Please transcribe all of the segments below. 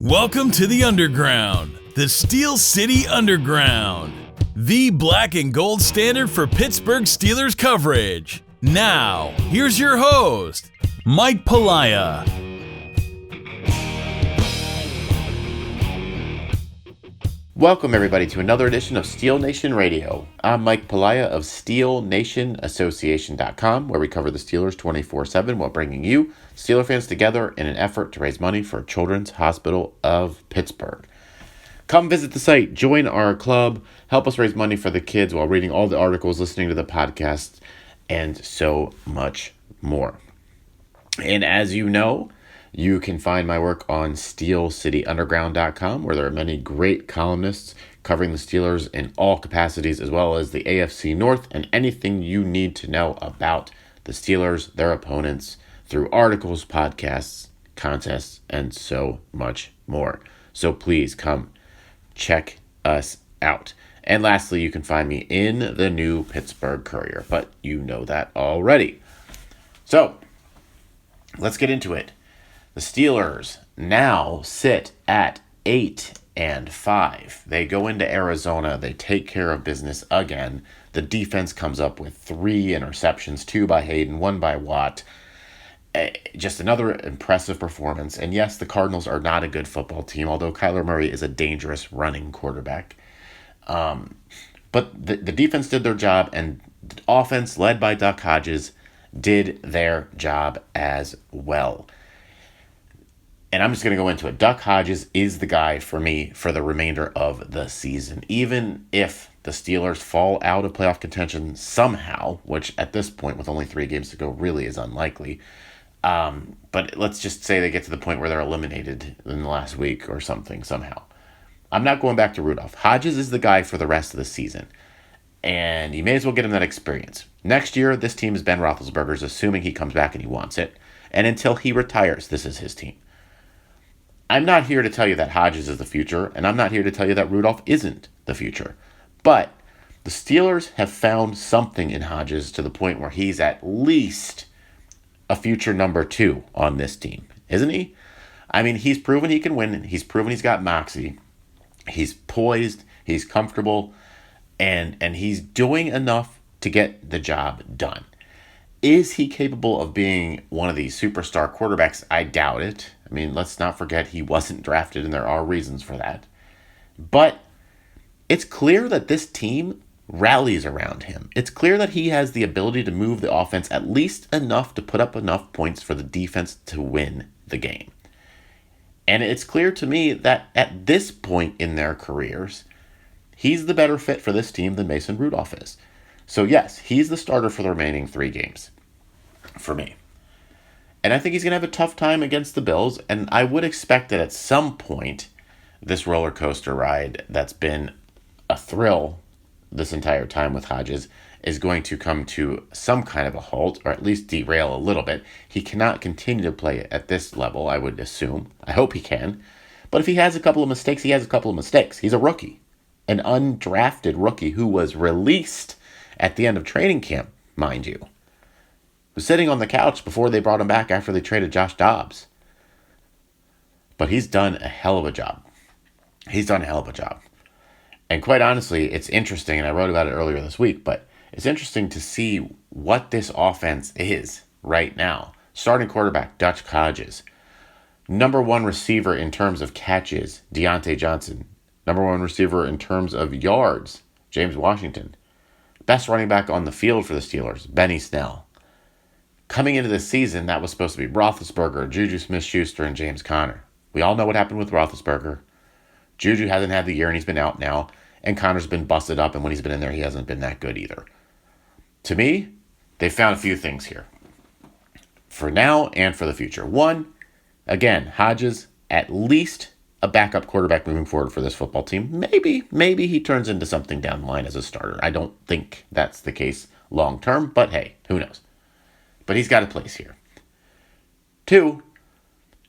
Welcome to the Underground, the Steel City Underground, the black and gold standard for Pittsburgh Steelers coverage. Now, here's your host, Mike Pelaia. Welcome, everybody, to another edition of Steel Nation Radio. I'm Mike Pelaia of SteelNationAssociation.com, where we cover the Steelers 24/7 while bringing you, Steeler fans, together in an effort to raise money for Children's Hospital of Pittsburgh. Come visit the site, join our club, help us raise money for the kids while reading all the articles, listening to the podcast, and so much more. And as you know, you can find my work on SteelCityUnderground.com, where there are many great columnists covering the Steelers in all capacities, as well as the AFC North and anything you need to know about the Steelers, their opponents, through articles, podcasts, contests, and so much more. So please come check us out. And lastly, you can find me in the new Pittsburgh Courier, but you know that already. So let's get into it. The Steelers now sit at 8-5. They go into Arizona. They take care of business again. The defense comes up with 3 interceptions, 2 by Hayden, 1 by Watt. Just another impressive performance. And yes, the Cardinals are not a good football team, although Kyler Murray is a dangerous running quarterback. But the defense did their job, and the offense, led by Duck Hodges, did their job as well. And I'm just going to go into it. Duck Hodges is the guy for me for the remainder of the season. Even if the Steelers fall out of playoff contention somehow, which at this point with only 3 games to go really is unlikely. But let's just say they get to the point where they're eliminated in the last week or something somehow. I'm not going back to Rudolph. Hodges is the guy for the rest of the season. And you may as well get him that experience. Next year, this team is Ben Roethlisberger's, assuming he comes back and he wants it. And until he retires, this is his team. I'm not here to tell you that Hodges is the future, and I'm not here to tell you that Rudolph isn't the future. But the Steelers have found something in Hodges to the point where he's at least a future number 2 on this team, isn't he? I mean, he's proven he can win. He's proven he's got moxie. He's poised. He's comfortable. And he's doing enough to get the job done. Is he capable of being one of these superstar quarterbacks? I doubt it. I mean, let's not forget he wasn't drafted, and there are reasons for that. But it's clear that this team rallies around him. It's clear that he has the ability to move the offense at least enough to put up enough points for the defense to win the game. And it's clear to me that at this point in their careers, he's the better fit for this team than Mason Rudolph is. So yes, he's the starter for the remaining 3 games for me. And I think he's going to have a tough time against the Bills, and I would expect that at some point, this roller coaster ride that's been a thrill this entire time with Hodges is going to come to some kind of a halt, or at least derail a little bit. He cannot continue to play at this level, I would assume. I hope he can. But if he has a couple of mistakes, he has a couple of mistakes. He's a rookie, an undrafted rookie who was released at the end of training camp, mind you. Was sitting on the couch before they brought him back after they traded Josh Dobbs. But he's done a hell of a job. And quite honestly, it's interesting, and I wrote about it earlier this week, but it's interesting to see what this offense is right now. Starting quarterback, Duck Hodges. Number 1 receiver in terms of catches, Deontay Johnson. Number 1 receiver in terms of yards, James Washington. Best running back on the field for the Steelers, Benny Snell. Coming into this season, that was supposed to be Roethlisberger, Juju Smith-Schuster, and James Conner. We all know what happened with Roethlisberger. Juju hasn't had the year, and he's been out now. And Conner's been busted up, and when he's been in there, he hasn't been that good either. To me, they found a few things here. For now and for the future. 1, again, Hodges, at least a backup quarterback moving forward for this football team. Maybe he turns into something down the line as a starter. I don't think that's the case long term, but hey, who knows? But he's got a place here. 2,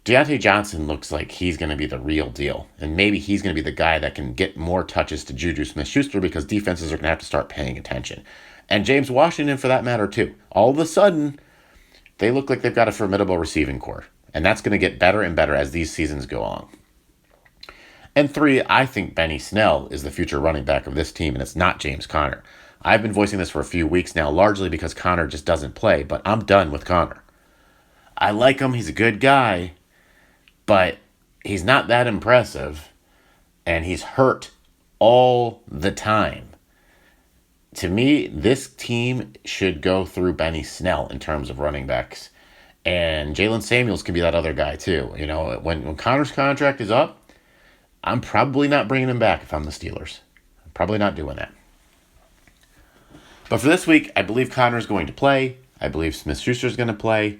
Deontay Johnson looks like he's going to be the real deal. And maybe he's going to be the guy that can get more touches to Juju Smith-Schuster because defenses are going to have to start paying attention. And James Washington, for that matter, too. All of a sudden, they look like they've got a formidable receiving core. And that's going to get better and better as these seasons go on. And 3, I think Benny Snell is the future running back of this team, and it's not James Conner. I've been voicing this for a few weeks now, largely because Conner just doesn't play, but I'm done with Conner. I like him. He's a good guy, but he's not that impressive, and he's hurt all the time. To me, this team should go through Benny Snell in terms of running backs, and Jalen Samuels can be that other guy too. You know, when Conner's contract is up, I'm probably not bringing him back if I'm the Steelers. I'm probably not doing that. But for this week, I believe Conner's going to play. I believe Smith-Schuster's going to play.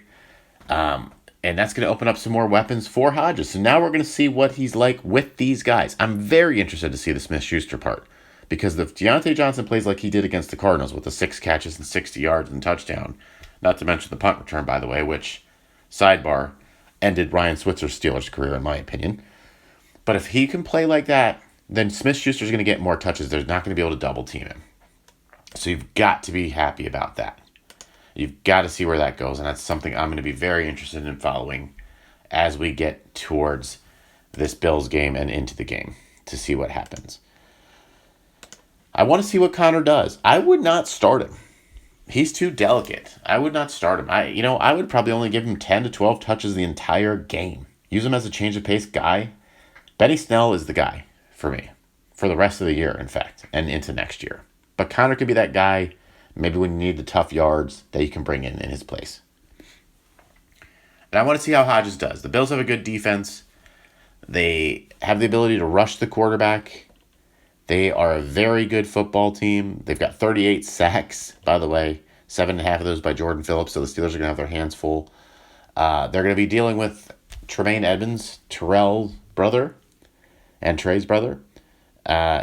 And that's going to open up some more weapons for Hodges. So now we're going to see what he's like with these guys. I'm very interested to see the Smith-Schuster part. Because if Deontay Johnson plays like he did against the Cardinals with the 6 catches and 60 yards and touchdown, not to mention the punt return, by the way, which, sidebar, ended Ryan Switzer's Steelers career, in my opinion. But if he can play like that, then Smith-Schuster's going to get more touches. They're not going to be able to double team him. So you've got to be happy about that. You've got to see where that goes, and that's something I'm going to be very interested in following as we get towards this Bills game and into the game to see what happens. I want to see what Conner does. I would not start him. He's too delicate. I would not start him. I would probably only give him 10 to 12 touches the entire game. Use him as a change of pace guy. Benny Snell is the guy for me, for the rest of the year, in fact, and into next year. But Conner could be that guy, maybe when you need the tough yards, that you can bring in his place. And I want to see how Hodges does. The Bills have a good defense. They have the ability to rush the quarterback. They are a very good football team. They've got 38 sacks, by the way, 7.5 of those by Jordan Phillips, so the Steelers are going to have their hands full. They're going to be dealing with Tremaine Edmonds, Terrell's brother, and Trey's brother.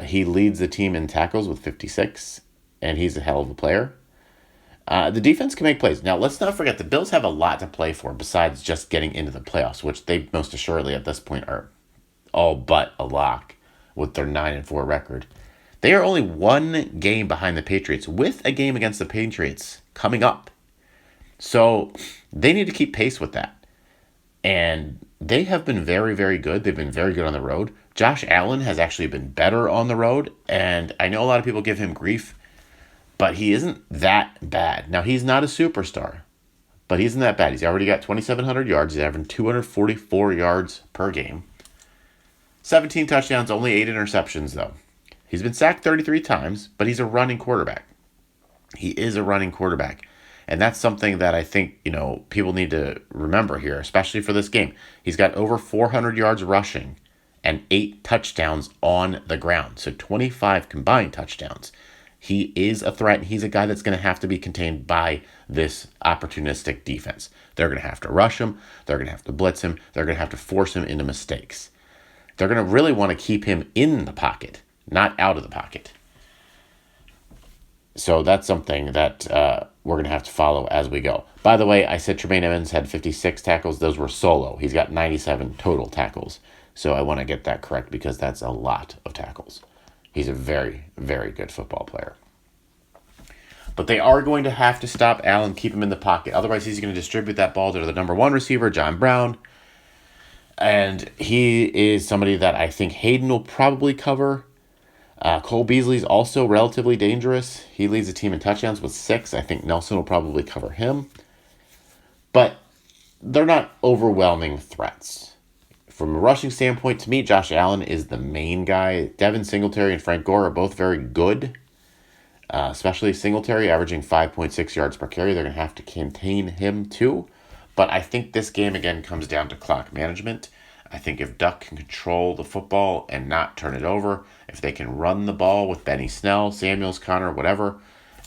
He leads the team in tackles with 56, and he's a hell of a player. The defense can make plays. Now, let's not forget, the Bills have a lot to play for besides just getting into the playoffs, which they most assuredly at this point are all but a lock with their 9-4 record. They are only 1 game behind the Patriots, with a game against the Patriots coming up. So they need to keep pace with that. And they have been very, very good. They've been very good on the road. Josh Allen has actually been better on the road, and I know a lot of people give him grief, but he isn't that bad. Now, he's not a superstar, but he isn't that bad. He's already got 2,700 yards. He's averaging 244 yards per game. 17 touchdowns, only 8 interceptions, though. He's been sacked 33 times, but he's a running quarterback. He is a running quarterback. And that's something that I think, people need to remember here, especially for this game. He's got over 400 yards rushing and 8 touchdowns on the ground. So 25 combined touchdowns. He is a threat, and he's a guy that's going to have to be contained by this opportunistic defense. They're going to have to rush him. They're going to have to blitz him. They're going to have to force him into mistakes. They're going to really want to keep him in the pocket, not out of the pocket. So that's something that we're going to have to follow as we go. By the way, I said Tremaine Edmonds had 56 tackles. Those were solo. He's got 97 total tackles. So I want to get that correct because that's a lot of tackles. He's a very, very good football player. But they are going to have to stop Allen, keep him in the pocket. Otherwise, he's going to distribute that ball to the number 1 receiver, John Brown. And he is somebody that I think Hayden will probably cover. Cole Beasley's also relatively dangerous. He leads the team in touchdowns with 6. I think Nelson will probably cover him. But they're not overwhelming threats. From a rushing standpoint, to me, Josh Allen is the main guy. Devin Singletary and Frank Gore are both very good, especially Singletary, averaging 5.6 yards per carry. They're going to have to contain him too. But I think this game, again, comes down to clock management. I think if Duck can control the football and not turn it over, if they can run the ball with Benny Snell, Samuels, Conner, whatever,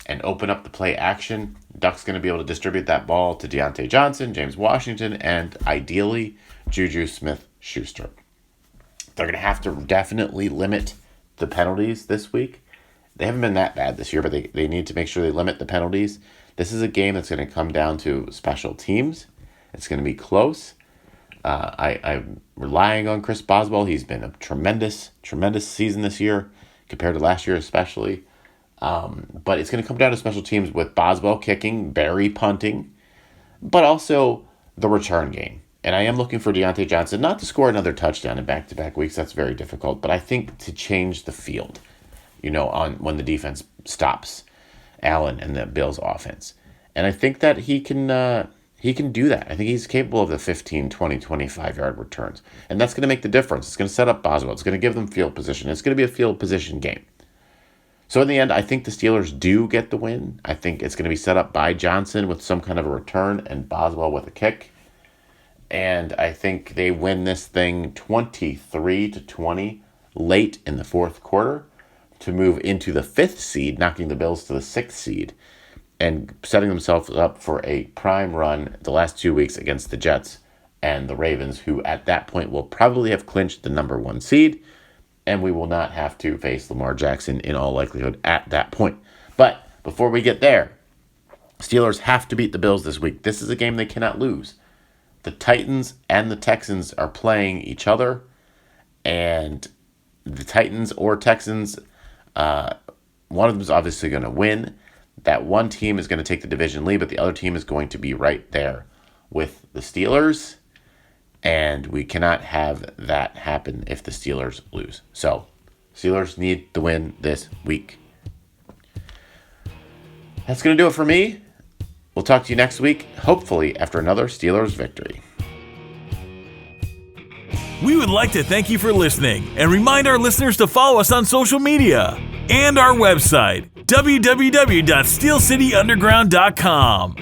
and open up the play action, Duck's going to be able to distribute that ball to Deontay Johnson, James Washington, and ideally Juju Smith-Schuster. They're going to have to definitely limit the penalties this week. They haven't been that bad this year, but they need to make sure they limit the penalties. This is a game that's going to come down to special teams. It's going to be close. I'm relying on Chris Boswell. He's been a tremendous, tremendous season this year compared to last year especially. But it's going to come down to special teams with Boswell kicking, Barry punting, but also the return game. And I am looking for Deontay Johnson not to score another touchdown in back-to-back weeks. That's very difficult. But I think to change the field, on when the defense stops Allen and the Bills' offense. And I think that he can do that. I think he's capable of the 15, 20, 25-yard returns. And that's going to make the difference. It's going to set up Boswell. It's going to give them field position. It's going to be a field position game. So in the end, I think the Steelers do get the win. I think it's going to be set up by Johnson with some kind of a return and Boswell with a kick. And I think they win this thing 23-20 late in the fourth quarter to move into the 5th seed, knocking the Bills to the 6th seed, and setting themselves up for a prime run the last 2 weeks against the Jets and the Ravens, who at that point will probably have clinched the number 1 seed, and we will not have to face Lamar Jackson in all likelihood at that point. But before we get there, Steelers have to beat the Bills this week. This is a game they cannot lose. The Titans and the Texans are playing each other, and the Titans or Texans, one of them is obviously going to win. That one team is going to take the division lead, but the other team is going to be right there with the Steelers, and we cannot have that happen if the Steelers lose. So, Steelers need to win this week. That's going to do it for me. We'll talk to you next week, hopefully after another Steelers victory. We would like to thank you for listening and remind our listeners to follow us on social media and our website, www.steelcityunderground.com.